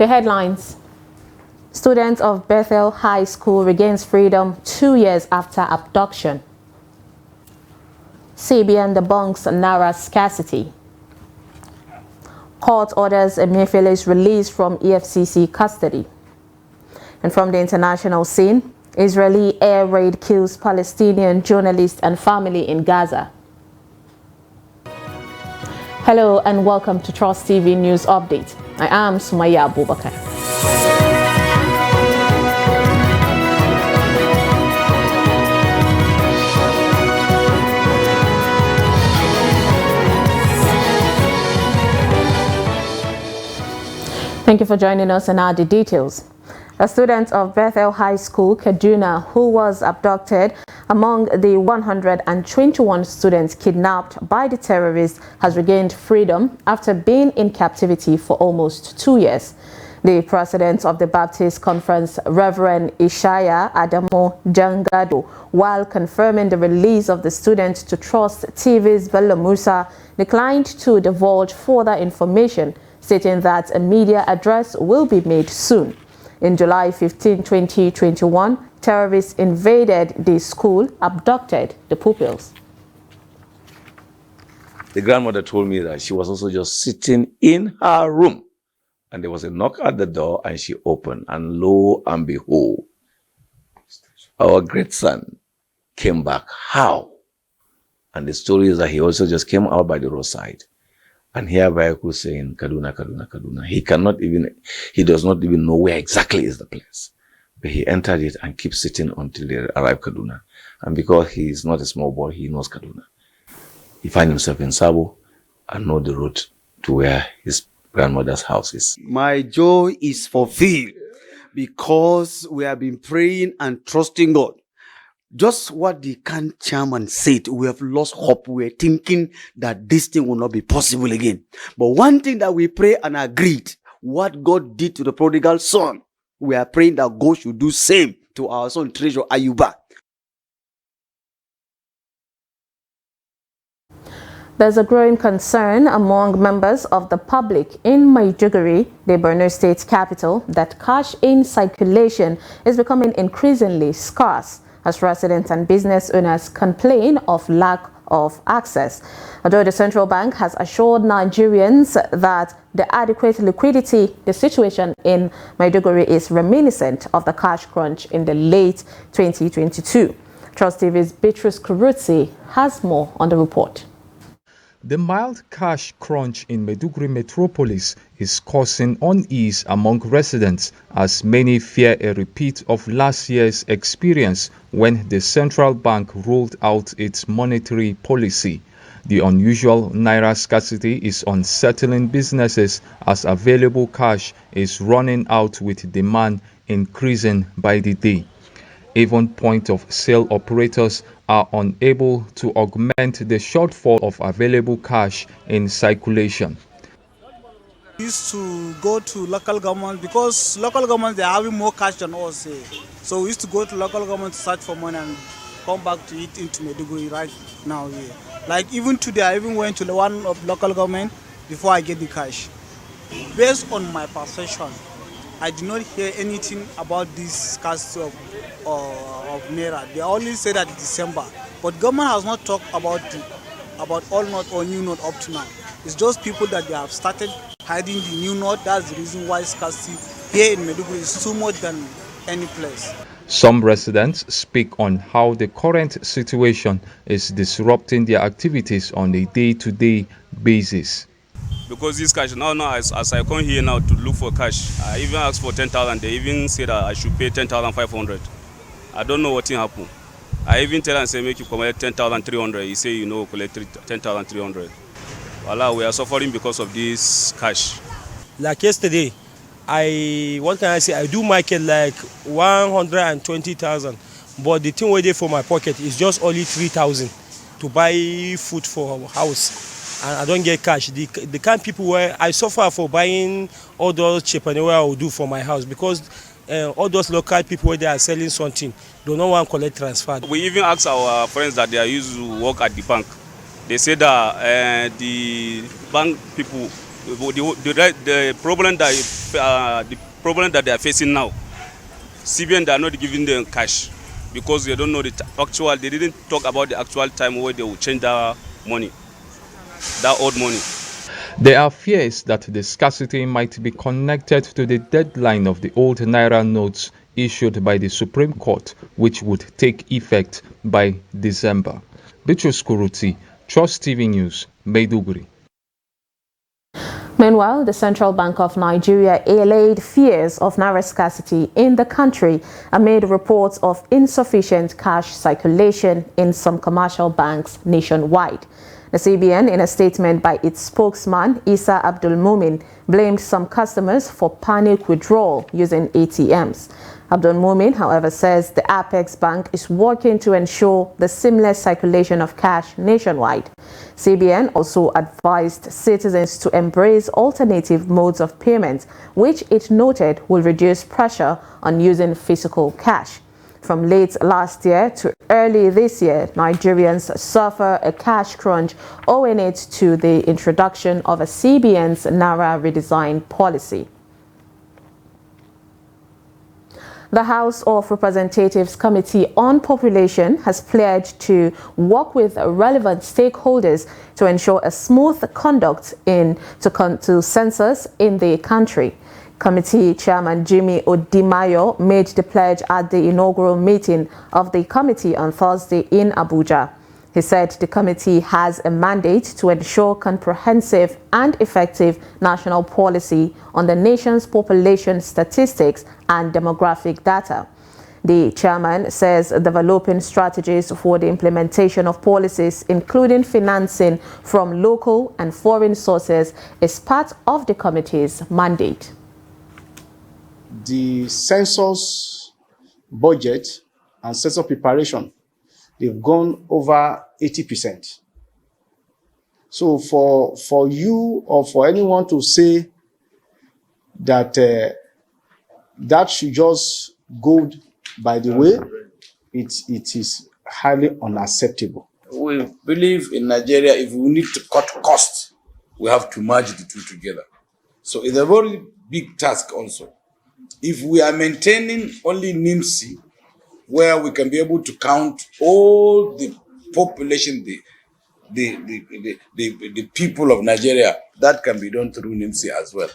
The headlines. Student of Bethel High School regains freedom 2 years after abduction. CBN debunks Naira scarcity. Court orders Emefiele's release from EFCC custody. And from the international scene, Israeli air raid kills Palestinian journalist and family in Gaza. Hello and welcome to Trust TV News Update. I am Sumaya Abubakar. Thank you for joining us and now the details. A student of Bethel High School, Kaduna, who was abducted among the 121 students kidnapped by the terrorists, has regained freedom after being in captivity for almost 2 years. The president of the Baptist Conference, Reverend Ishaya Adamo Jangado, while confirming the release of the student to Trust TV's Bello Musa, declined to divulge further information, stating that a media address will be made soon. In July 15, 2021, terrorists invaded the school, abducted the pupils. The grandmother told me that she was also just sitting in her room, and there was a knock at the door, and she opened, and lo and behold, our great son came back. How? And the story is that he also just came out by the roadside. And here vehicle saying Kaduna, Kaduna, Kaduna. He does not even know where exactly is the place. But he entered it and keeps sitting until they arrive Kaduna. And because he is not a small boy, he knows Kaduna. He finds himself in Sabo and knows the route to where his grandmother's house is. My joy is fulfilled because we have been praying and trusting God. Just what the camp chairman said, we have lost hope. We're thinking that this thing will not be possible again. But one thing that we pray and agreed, what God did to the prodigal son, we are praying that God should do same to our son Treasure Ayuba. There's a growing concern among members of the public in Maiduguri, the Borno State capital, that cash in circulation is becoming increasingly scarce, as residents and business owners complain of lack of access. Although the central bank has assured Nigerians that the adequate liquidity, the situation in Maiduguri is reminiscent of the cash crunch in the late 2022. Trust TV's Beatrice Kurutsi has more on the report. The mild cash crunch in Maiduguri metropolis is causing unease among residents, as many fear a repeat of last year's experience when the central bank rolled out its monetary policy. The unusual Naira scarcity is unsettling businesses, as available cash is running out with demand increasing by the day. Even point-of-sale operators are unable to augment the shortfall of available cash in circulation. We used to go to local government because local government, they are having more cash than us. So we used to go to local government to search for money and come back to it into Maiduguri right now here. Like even today, I even went to the one of local government before I get the cash. Based on my perception, I did not hear anything about this scarcity of Naira. They only say that it's December, but government has not talked about old note or new note up to now. It's just people that they have started hiding the new note. That's the reason why scarcity here in Maiduguri is too much than any place. Some residents speak on how the current situation is disrupting their activities on a day-to-day basis. Because this cash now as I come here now to look for cash, I even asked for 10,000. They even said that I should pay 10,500. I don't know what thing happened. I even tell and say make you collect 10,300. He say collect 10,300. Voila, we are suffering because of this cash. Like yesterday, I do market like 120,000, but the thing waiting for my pocket is just only 3,000 to buy food for our house. And I don't get cash. The kind of people where I suffer for buying all those cheap and where I will do for my house, because all those local people where they are selling something do not want to collect transfer. We even ask our friends that they are used to work at the bank. They say that the bank people, the problem that the problem that they are facing now, CBN, they are not giving them cash because they don't know the actual, they didn't talk about the actual time where they will change that money, that old money. There are fears that the scarcity might be connected to the deadline of the old Naira notes issued by the Supreme Court, which would take effect by December. Bitrus Kuruti, Trust TV News, Maiduguri. Meanwhile, the Central Bank of Nigeria allayed fears of Naira scarcity in the country amid reports of insufficient cash circulation in some commercial banks nationwide. The CBN, in a statement by its spokesman, Isa Abdul Mumin, blamed some customers for panic withdrawal using ATMs. Abdul Mumin, however, says the Apex Bank is working to ensure the seamless circulation of cash nationwide. CBN also advised citizens to embrace alternative modes of payment, which it noted will reduce pressure on using physical cash. From late last year to early this year, Nigerians suffer a cash crunch owing it to the introduction of a CBN's Naira redesign policy. The House of Representatives Committee on Population has pledged to work with relevant stakeholders to ensure a smooth conduct to census in the country. Committee Chairman Jimmy Odimayo made the pledge at the inaugural meeting of the committee on Thursday in Abuja. He said the committee has a mandate to ensure comprehensive and effective national policy on the nation's population statistics and demographic data. The chairman says developing strategies for the implementation of policies, including financing from local and foreign sources, is part of the committee's mandate. The census budget and census preparation, they've gone over 80%. So for you or for anyone to say that that should just go by the way, it is highly unacceptable. We believe in Nigeria, if we need to cut costs, we have to merge the two together. So it's a very big task also. If we are maintaining only NIMSI, where we can be able to count all the population, the people of Nigeria, that can be done through NIMSI as well.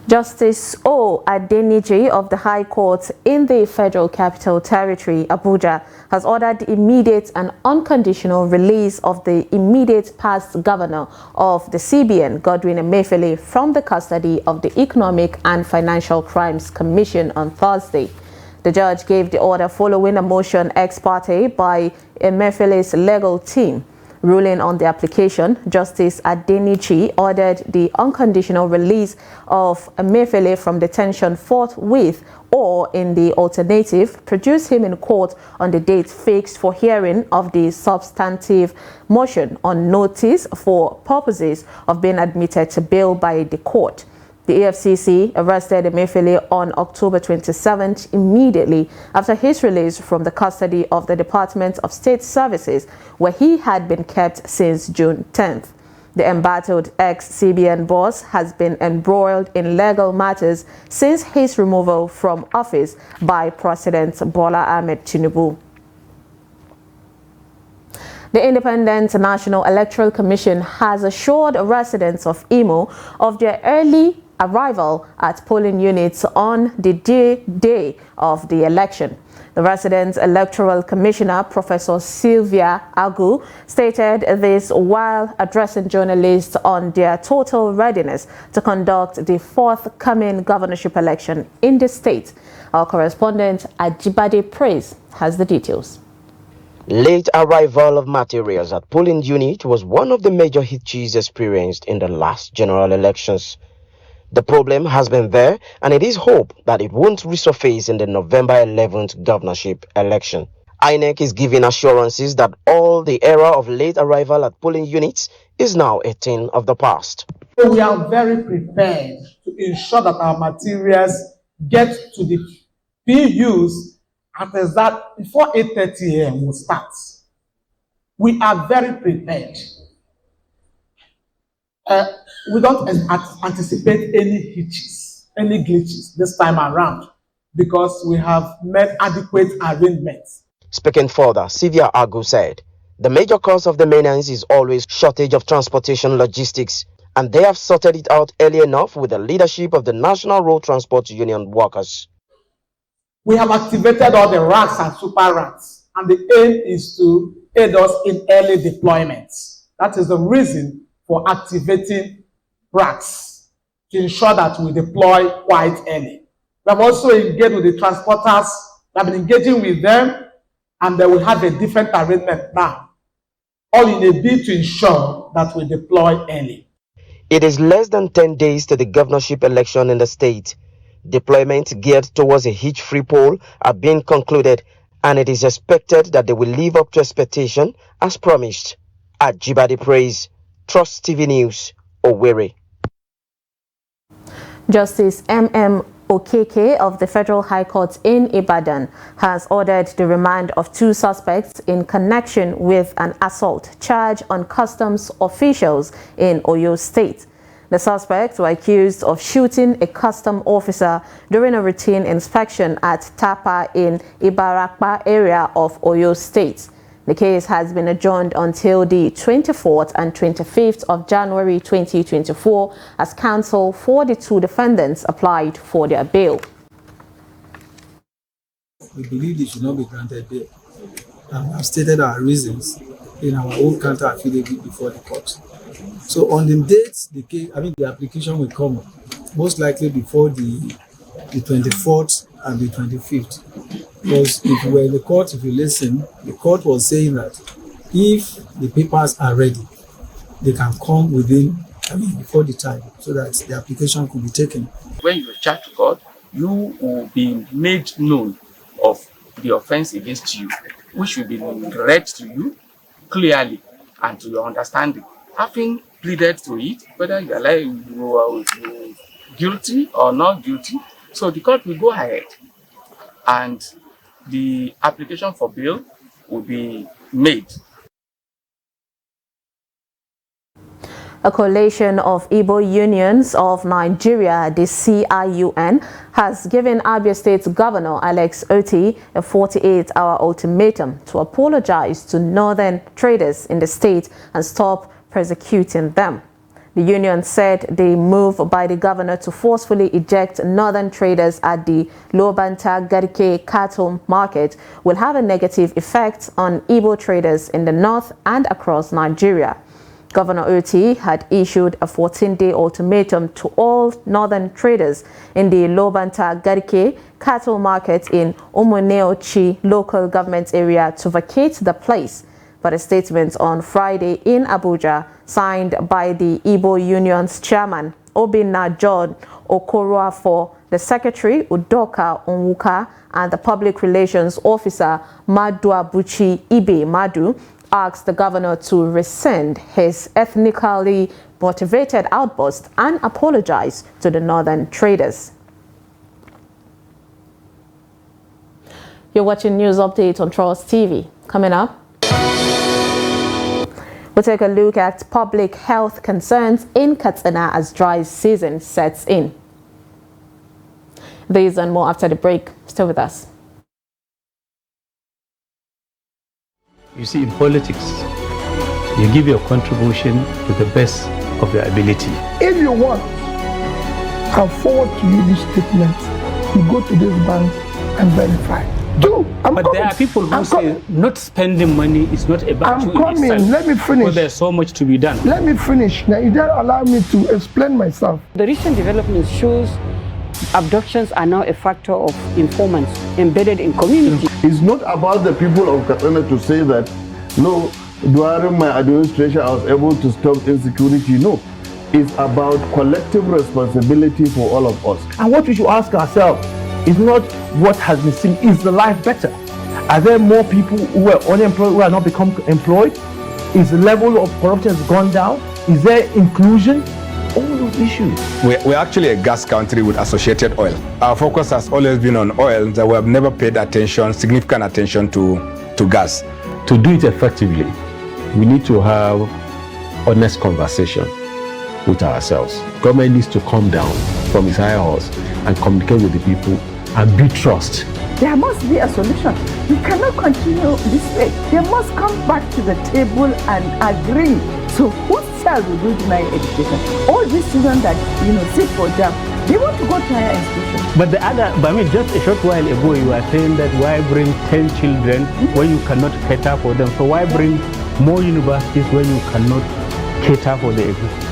Justice O. Adeniji of the High Court in the Federal Capital Territory, Abuja, has ordered the immediate and unconditional release of the immediate past governor of the CBN, Godwin, from the custody of the Economic and Financial Crimes Commission on Thursday. The judge gave the order following a motion ex parte by Emefiele's legal team. Ruling on the application, Justice Adeniji ordered the unconditional release of Emefiele from detention forthwith, or in the alternative, produce him in court on the date fixed for hearing of the substantive motion on notice for purposes of being admitted to bail by the court. The EFCC arrested Emefiele on October 27th immediately after his release from the custody of the Department of State Services, where he had been kept since June 10th. The embattled ex-CBN boss has been embroiled in legal matters since his removal from office by President Bola Ahmed Tinubu. The Independent National Electoral Commission has assured residents of Imo of their early arrival at polling units on the day of the election. The resident electoral commissioner, Professor Sylvia Agu, stated this while addressing journalists on their total readiness to conduct the forthcoming governorship election in the state. Our correspondent Ajibade Praise has the details. Late arrival of materials at polling unit was one of the major hitches experienced in the last general elections. The problem has been there, and it is hope that it won't resurface in the November 11th governorship election. INEC is giving assurances that all the era of late arrival at polling units is now a thing of the past. We are very prepared to ensure that our materials get to the PUs at exact before 8:30 a.m. will start. We are very prepared. We don't anticipate any hitches, any glitches this time around because we have made adequate arrangements. Speaking further, Sylvia Agu said, the major cause of the maintenance is always shortage of transportation logistics, and they have sorted it out early enough with the leadership of the National Road Transport Union workers. We have activated all the racks and super racks, and the aim is to aid us in early deployments. That is the reason for activating racks, to ensure that we deploy quite early. We have also engaged with the transporters. We have been engaging with them, and they will have a different arrangement now, all in a bid to ensure that we deploy early. It is less than 10 days to the governorship election in the state. Deployments geared towards a hitch-free poll are being concluded, and it is expected that they will live up to expectation as promised. At Jibadi Praise, Trust TV News, Owerri. Justice M.M. Okeke of the Federal High Court in Ibadan has ordered the remand of 2 suspects in connection with an assault charge on customs officials in Oyo State. The suspects were accused of shooting a custom officer during a routine inspection at Tapa in Ibarakpa area of Oyo State. The case has been adjourned until the 24th and 25th of January 2024 as counsel for the 2 defendants applied for their bail. We believe they should not be granted bail. We have stated our reasons in our own counter affidavit before the court. So on the dates, the application will come most likely before the 24th and the 25th. Because if you were in the court, if you listen, the court was saying that if the papers are ready, they can come before the time so that the application could be taken. When you charge to court, you will be made known of the offense against you, which will be read to you clearly and to your understanding. Having pleaded to it, whether you are guilty or not guilty, so the court will go ahead and the application for bail will be made. A coalition of Igbo Unions of Nigeria, the CIUN, has given Abia State's Governor Alex Otti a 48-hour ultimatum to apologize to northern traders in the state and stop persecuting them. The union said the move by the governor to forcefully eject northern traders at the Lobanta Garike cattle market will have a negative effect on Igbo traders in the north and across Nigeria. Governor Otti had issued a 14-day ultimatum to all northern traders in the Lobanta Garike cattle market in Omoneochi local government area to vacate the place. But a statement on Friday in Abuja, signed by the Igbo Union's chairman, Obinna John Okoroafo, the secretary, Udoka Onwuka, and the public relations officer, Maduabuchi Ibe Madu, asked the governor to rescind his ethnically motivated outburst and apologize to the northern traders. You're watching News Update on Trust TV. Coming up, we'll take a look at public health concerns in Katsina as dry season sets in. These and more after the break. Stay with us. You see, in politics, you give your contribution to the best of your ability. If you want, I'll forward to you this statement. You go to this bank and verify. But there are people who say not spending money is not about you in itself. Let me finish. But there's so much to be done. Let me finish. Now, you don't allow me to explain myself. The recent development shows abductions are now a factor of informants embedded in community. It's not about the people of Katsina to say that, no, during my administration I was able to stop insecurity. No, it's about collective responsibility for all of us. And what we should ask ourselves is not what has been seen, is the life better? Are there more people who are unemployed who are not become employed? Is the level of corruption has gone down? Is there inclusion? All those issues. We're actually a gas country with associated oil. Our focus has always been on oil, that we have never paid significant attention to gas. To do it effectively, we need to have honest conversation. with ourselves. Government needs to come down from its high horse and communicate with the people and build trust. There must be a solution. We cannot continue this way. They must come back to the table and agree. So whose child will do deny education? All these children that sit for jam, they want to go to higher institutions. But just a short while ago you were saying that why bring 10 children when you cannot cater for them? So why bring more universities when you cannot cater for the existing?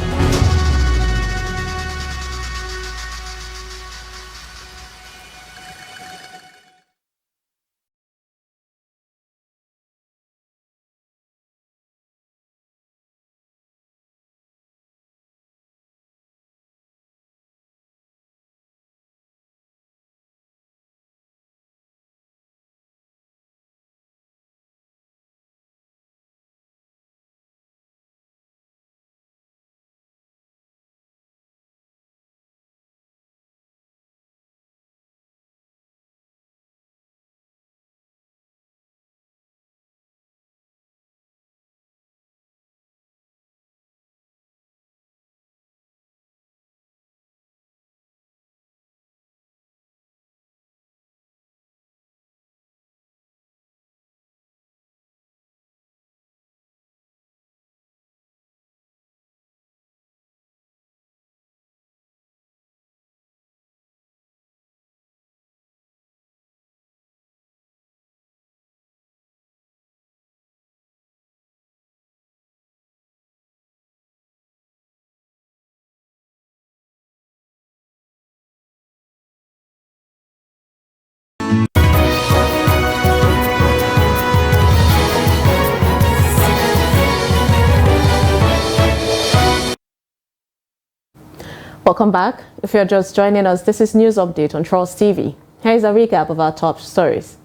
Welcome back. If you're just joining us, this is News Update on Trust TV. Here's a recap of our top stories.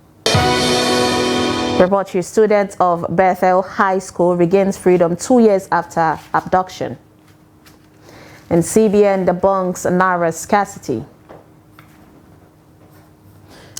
Report: students of Bethel High School regains freedom 2 years after abduction. And CBN debunks Naira scarcity.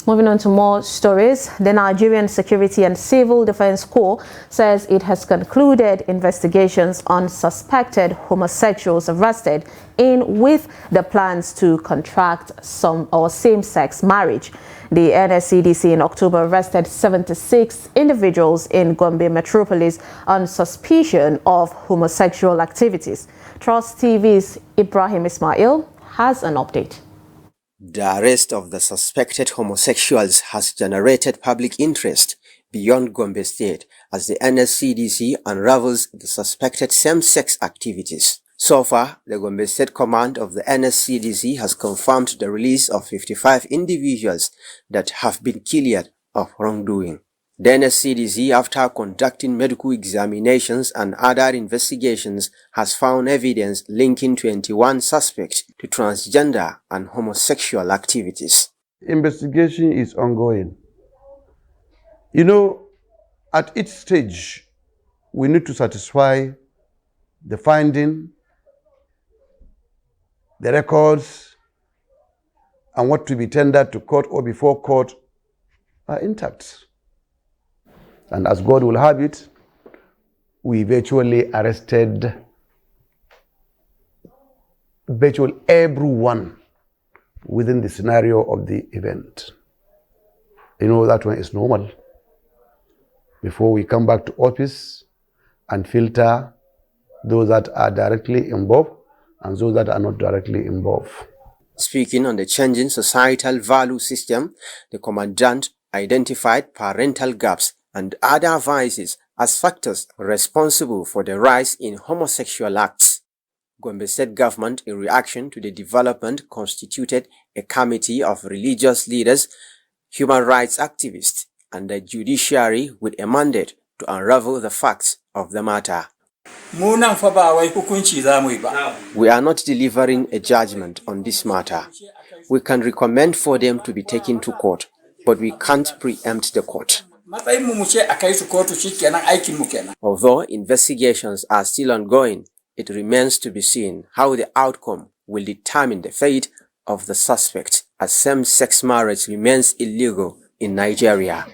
Moving on to more stories, the Nigerian Security and Civil Defense Corps says it has concluded investigations on suspected homosexuals arrested with the plans to contract same-sex marriage. The NSCDC in October arrested 76 individuals in Gombe metropolis on suspicion of homosexual activities. Trust TV's Ibrahim Ismail has an update. The arrest of the suspected homosexuals has generated public interest beyond Gombe State as the NSCDC unravels the suspected same-sex activities. So far, the Gombe State Command of the NSCDC has confirmed the release of 55 individuals that have been cleared of wrongdoing. The NSCDC, after conducting medical examinations and other investigations, has found evidence linking 21 suspects to transgender and homosexual activities. Investigation is ongoing. At each stage, we need to satisfy the finding, the records, and what to be tendered to court or before court are intact. And as God will have it, we virtually arrested virtually everyone within the scenario of the event. That one is normal. Before we come back to office and filter those that are directly involved and those that are not directly involved. Speaking on the changing societal value system, the commandant identified parental gaps and other vices as factors responsible for the rise in homosexual acts. Gombe State government, in reaction to the development, constituted a committee of religious leaders, human rights activists, and the judiciary with a mandate to unravel the facts of the matter. We are not delivering a judgment on this matter. We can recommend for them to be taken to court, but we can't preempt the court. Although investigations are still ongoing, it remains to be seen how the outcome will determine the fate of the suspect, as same-sex marriage remains illegal in Nigeria.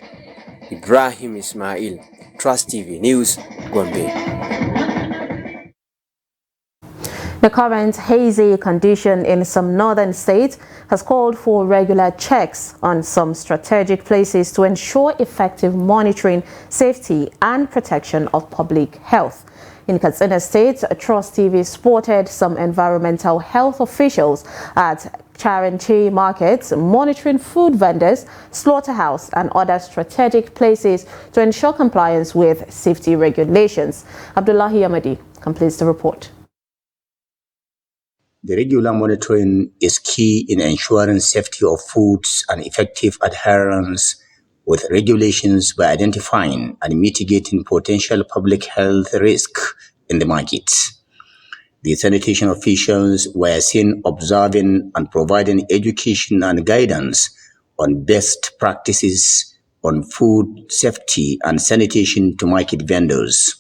Ibrahim Ismail, Trust TV News, Gombe. The current hazy condition in some northern states has called for regular checks on some strategic places to ensure effective monitoring, safety and protection of public health. In Katsina State, Trust TV spotted some environmental health officials at Charanchi markets monitoring food vendors, slaughterhouse and other strategic places to ensure compliance with safety regulations. Abdullahi Ahmadi completes the report. The regular monitoring is key in ensuring safety of foods and effective adherence with regulations by identifying and mitigating potential public health risk in the markets. The sanitation officials were seen observing and providing education and guidance on best practices on food safety and sanitation to market vendors.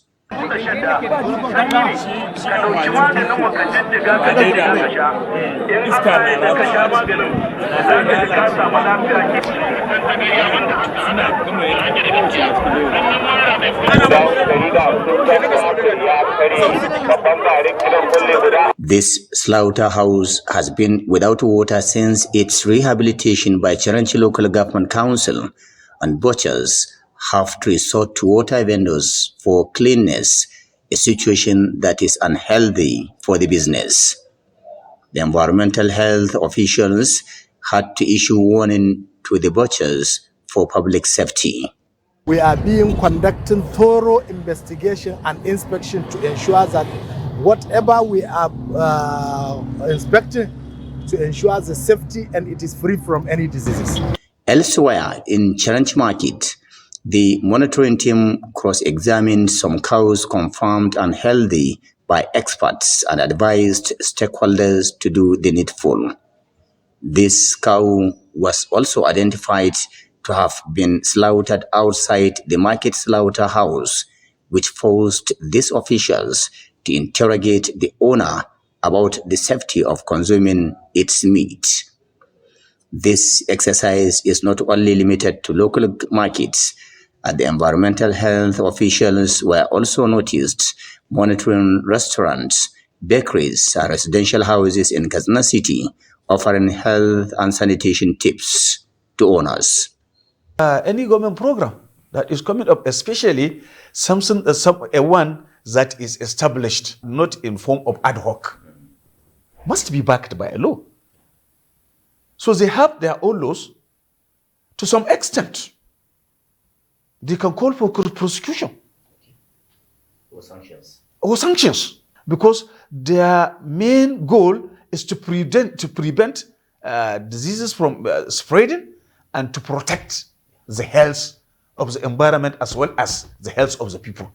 This slaughterhouse has been without water since its rehabilitation by Charanchi Local Government Council, and butchers have to resort to water vendors for cleanness, a situation that is unhealthy for the business. The environmental health officials had to issue warning to the butchers for public safety. We are conducting thorough investigation and inspection to ensure that whatever we are inspecting, to ensure the safety and it is free from any diseases. Elsewhere in Charanchi Market, the monitoring team cross-examined some cows confirmed unhealthy by experts and advised stakeholders to do the needful. This cow was also identified to have been slaughtered outside the market slaughterhouse, which forced these officials to interrogate the owner about the safety of consuming its meat. This exercise is not only limited to local markets. The environmental health officials were also noticed monitoring restaurants, bakeries, and residential houses in Katsina City, offering health and sanitation tips to owners. Any government program that is coming up, especially a one that is established, not in form of ad hoc, must be backed by a law. So they have their own laws to some extent. They can call for prosecution or sanctions, because their main goal is to prevent diseases from spreading and to protect the health of the environment as well as the health of the people.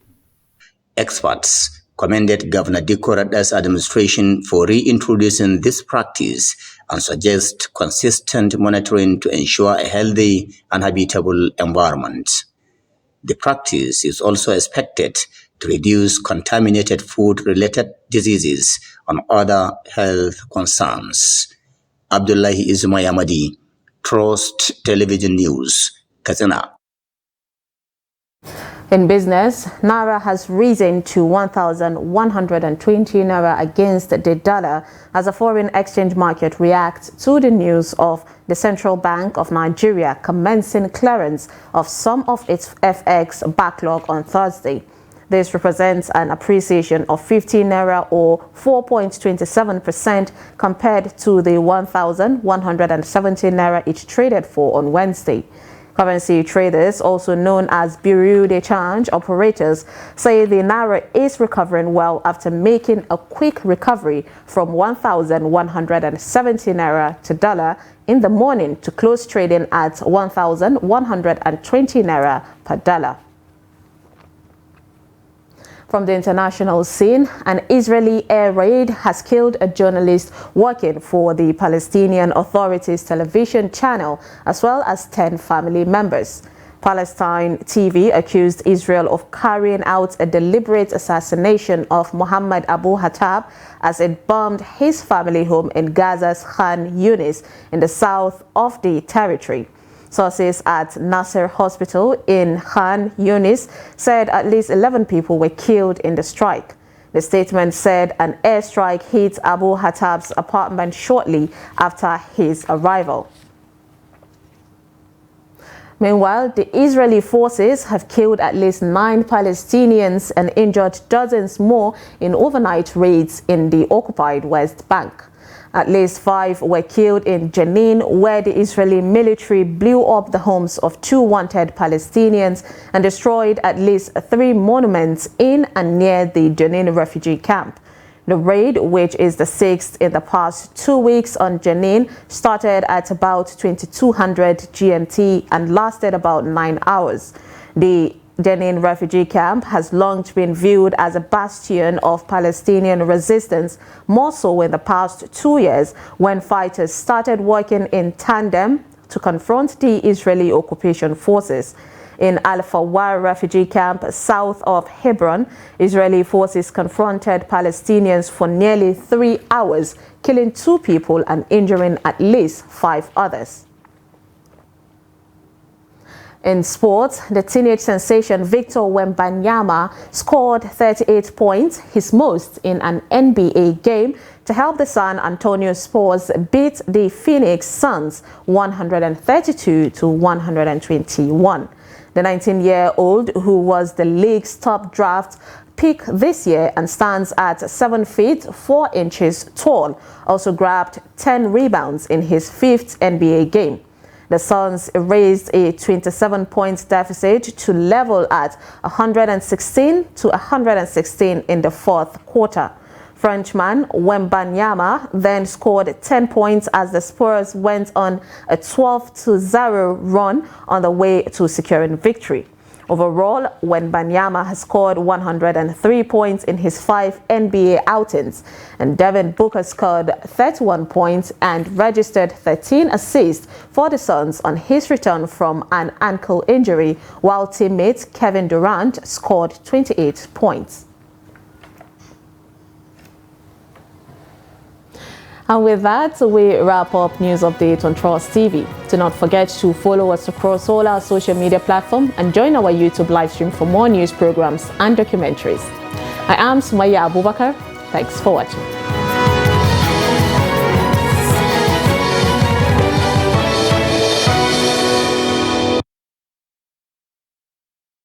Experts commended Governor Dikko Radda's administration for reintroducing this practice and suggest consistent monitoring to ensure a healthy and habitable environment. The practice is also expected to reduce contaminated food-related diseases and other health concerns. Abdullahi Ahmadi, Trust Television News, Katsina. In business, Naira has risen to 1,120 Naira against the dollar as the foreign exchange market reacts to the news of the Central Bank of Nigeria commencing clearance of some of its FX backlog on Thursday. This represents an appreciation of 50 Naira or 4.27% compared to the 1,170 Naira it traded for on Wednesday. Currency traders, also known as Bureau de Change operators, say the Naira is recovering well after making a quick recovery from 1,170 Naira to dollar in the morning to close trading at 1,120 Naira per dollar. From the international scene, an Israeli air raid has killed a journalist working for the Palestinian Authority's television channel, as well as 10 family members. Palestine TV accused Israel of carrying out a deliberate assassination of Muhammad Abu Hattab as it bombed his family home in Gaza's Khan Yunis in the south of the territory. Sources at Nasser Hospital in Khan Yunis said at least 11 people were killed in the strike. The statement said an airstrike hit Abu Hatab's apartment shortly after his arrival. Meanwhile, the Israeli forces have killed at least 9 Palestinians and injured dozens more in overnight raids in the occupied West Bank. At least 5 were killed in Jenin, where the Israeli military blew up the homes of 2 wanted Palestinians and destroyed at least 3 monuments in and near the Jenin refugee camp. The raid, which is the 6th in the past 2 weeks on Jenin, started at about 2200 GMT and lasted about 9 hours. The Jenin refugee camp has long been viewed as a bastion of Palestinian resistance, more so in the past 2 years when fighters started working in tandem to confront the Israeli occupation forces. In Al-Fawar refugee camp south of Hebron, Israeli forces confronted Palestinians for nearly 3 hours, killing 2 people and injuring at least 5 others. In sports, the teenage sensation Victor Wembanyama scored 38 points, his most in an NBA game, to help the San Antonio Spurs beat the Phoenix Suns 132-121. The 19-year-old, who was the league's top draft pick this year and stands at 7 feet 4 inches tall, also grabbed 10 rebounds in his 5th NBA game. The Suns erased a 27-point deficit to level at 116-116 in the 4th quarter. Frenchman Wembanyama then scored 10 points as the Spurs went on a 12-0 run on the way to securing victory. Overall, Wembanyama has scored 103 points in his 5 NBA outings, and Devin Booker scored 31 points and registered 13 assists for the Suns on his return from an ankle injury, while teammate Kevin Durant scored 28 points. And with that, we wrap up News Update on Trust TV. Do not forget to follow us across all our social media platforms and join our YouTube live stream for more news programs and documentaries. I am Sumaya Abubakar. Thanks for watching.